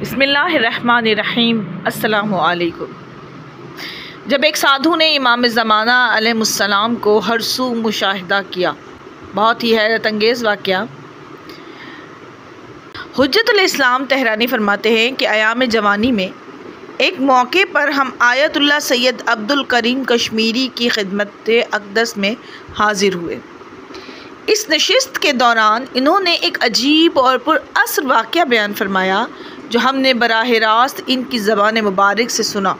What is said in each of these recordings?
बिस्मिल्लाहिर्रहमानिर्रहीम। अस्सलामु अलैकुम। जब एक साधु ने इमाम ज़माना अलैहिस्सलाम को हर सू मुशाहिदा किया, बहुत ही हैरत अंगेज़ वाक़या। हुज्जतुल इस्लाम तेहरानी फरमाते हैं कि अयाम जवानी में एक मौके पर हम आयतुल्लाह सैयद अब्दुल करीम कश्मीरी की खिदमत अक़दस में हाज़िर हुए। इस नशिस्त के दौरान इन्होंने एक अजीब और पुरअसर वाक़या बयान फरमाया जो हमने बराह रास्त इनकी ज़बान मुबारक से सुना।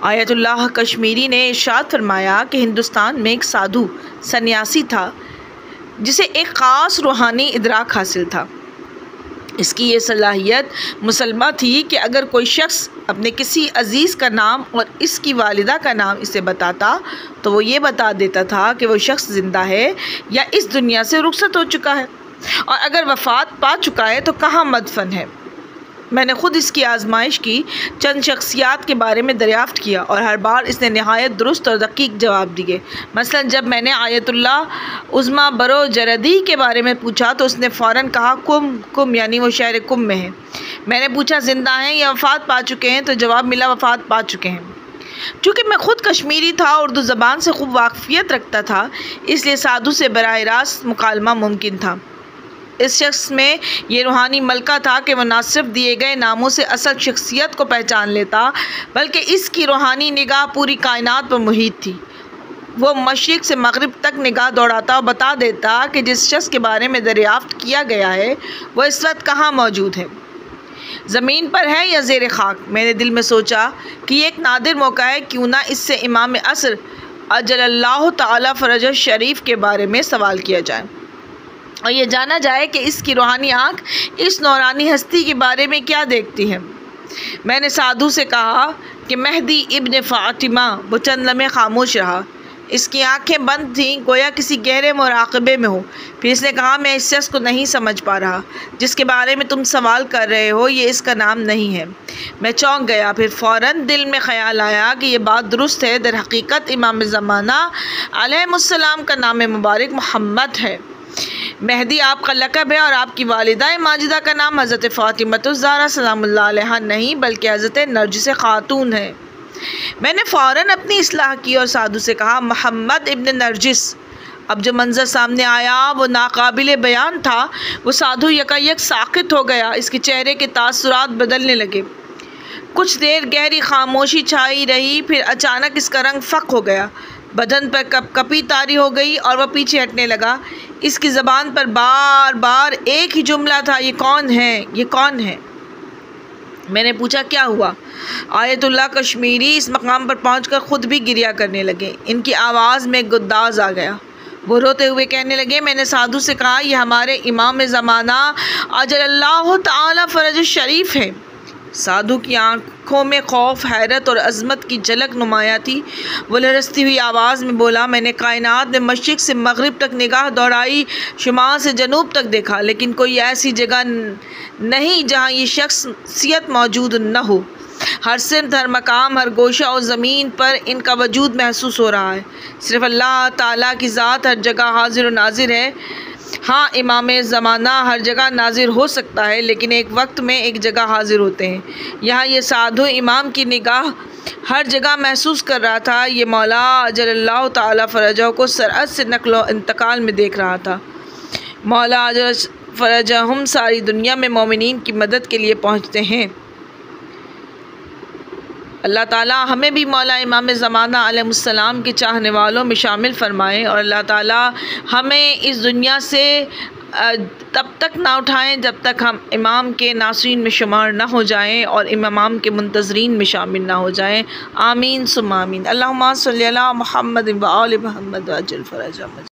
आयतुल्लाह कश्मीरी ने इरशाद फरमाया कि हिंदुस्तान में एक साधु सन्यासी था जिसे एक ख़ास रूहानी इदराक हासिल था। इसकी ये सलाहियत मुसलमा थी कि अगर कोई शख्स अपने किसी अज़ीज़ का नाम और इसकी वालिदा का नाम इसे बताता तो वो ये बता देता था कि वो शख्स ज़िंदा है या इस दुनिया से रुखसत हो चुका है, और अगर वफ़ात पा चुका है तो कहाँ मदफन है। मैंने ख़ुद इसकी आजमाइश की, चंद शख्सियात के बारे में दरियाफ़्त किया और हर बार इसने नहायत दुरुस्त और दकीक जवाब दिए। मसलन जब मैंने आयतुल्लाह उज़्मा बरो जरदी के बारे में पूछा तो उसने फ़ौरन कहा कुम यानी वो शहर कुम में है। मैंने पूछा ज़िंदा हैं या वफ़ात पा चुके हैं, तो जवाब मिला वफ़ात पा चुके हैं। चूँकि मैं ख़ुद कश्मीरी था, उर्दू ज़बान से खूब वाक़फ़ियत रखता था, इसलिए साधु से बराह रास्त मुकालमा मुमकिन था। इस शख्स में ये रूहानी मलका था कि वह न सिर्फ दिए गए नामों से असल शख्सियत को पहचान लेता, बल्कि इसकी रूहानी निगाह पूरी कायनात पर मुहित थी। वो मशरिक़ से मग़रिब तक निगाह दौड़ाता और बता देता कि जिस शख्स के बारे में दरियाफ़्त किया गया है वह इस वक्त कहाँ मौजूद है, ज़मीन पर है या ज़ेर खाक। मैंने दिल में सोचा कि ये एक नादिर मौका है, क्यों ना इससे इमाम असर अजलल्लाहु ताला फ़रजह शरीफ के बारे में सवाल किया जाए और ये जाना जाए कि इसकी रूहानी आँख इस नौरानी हस्ती के बारे में क्या देखती है। मैंने साधु से कहा कि मेहदी इब्न फ़ातिमा। वो चंद लम्हे खामोश रहा, इसकी आंखें बंद थीं, गोया किसी गहरे मुराक़बे में हो। फिर इसने कहा, मैं इस शख्स को नहीं समझ पा रहा जिसके बारे में तुम सवाल कर रहे हो, ये इसका नाम नहीं है। मैं चौंक गया, फिर फ़ौरन दिल में ख़याल आया कि ये बात दुरुस्त है। दर हकीकत इमाम ज़माना अलैहिस्सलाम का नाम मुबारक मोहम्मद है। मेहदी आपका लक़ब है और आपकी वालिदा माजिदा का नाम हज़रत फ़ातिमतुज़ ज़हरा सलामुल्लाह अलैहा नहीं बल्कि हज़रत नरगिस खातून है। मैंने फ़ौरन अपनी इस्लाह की और साधु से कहा, मोहम्मद इब्न नरगिस। अब जो मंज़र सामने आया वो नाकाबिले बयान था। वो साधु यकायक साकित हो गया, इसके चेहरे के तासुरात बदलने लगे। कुछ देर गहरी खामोशी छाई रही, फिर अचानक इसका रंग फ़क हो गया, बदन पर कपकपी तारी हो गई और वह पीछे हटने लगा। इसकी ज़बान पर बार बार एक ही जुमला था, ये कौन है, ये कौन है। मैंने पूछा क्या हुआ। आयतुल्लाह कश्मीरी इस मकाम पर पहुंचकर ख़ुद भी गिरिया करने लगे। इनकी आवाज़ में गुद्दाज आ गया। वो रोते हुए कहने लगे, मैंने साधु से कहा, यह हमारे इमाम ज़माना अजलल्लाहु ताला फ़रज शरीफ है। साधु की आंखों में खौफ, हैरत और अज़मत की झलक नुमाया थी। वो लरसती हुई आवाज़ में बोला, मैंने कायनात में मशरिक़ से मग़रिब तक निगाह दौड़ाई, शुमाल से जनूब तक देखा, लेकिन कोई ऐसी जगह नहीं जहाँ ये शख्सियत मौजूद न हो। हर सिमत, हर मकाम, हर गोशा और ज़मीन पर इनका वजूद महसूस हो रहा है। सिर्फ़ अल्लाह ताला की ज़ात हर जगह हाजिर और नाजिर है। हाँ, इमाम ज़माना हर जगह नाजिर हो सकता है, लेकिन एक वक्त में एक जगह हाजिर होते हैं। यहाँ ये साधु इमाम की निगाह हर जगह महसूस कर रहा था। ये मौला अजलल्लाहु ताला फ़रजह को सरअत से नक़्ल इंतकाल में देख रहा था। मौला अजल फ़रजह हम सारी दुनिया में मोमिनीन की मदद के लिए पहुँचते हैं। अल्लाह ताला हमें भी मौला इमाम ज़माना अलैहिस्सलाम के चाहने वालों में शामिल फ़रमाएँ और अल्लाह ताला हमें इस दुनिया से तब तक ना उठाएँ जब तक हम इमाम के नासिरीन में शुमार ना हो जाएँ और इमाम के मुंतज़रीन में शामिल ना हो जाएँ। आमीन सुम्मा आमीन। अल्लाहुम्मा सल्ली अला मुहम्मद व आलि मुहम्मद व अज्जिल फ़रजह।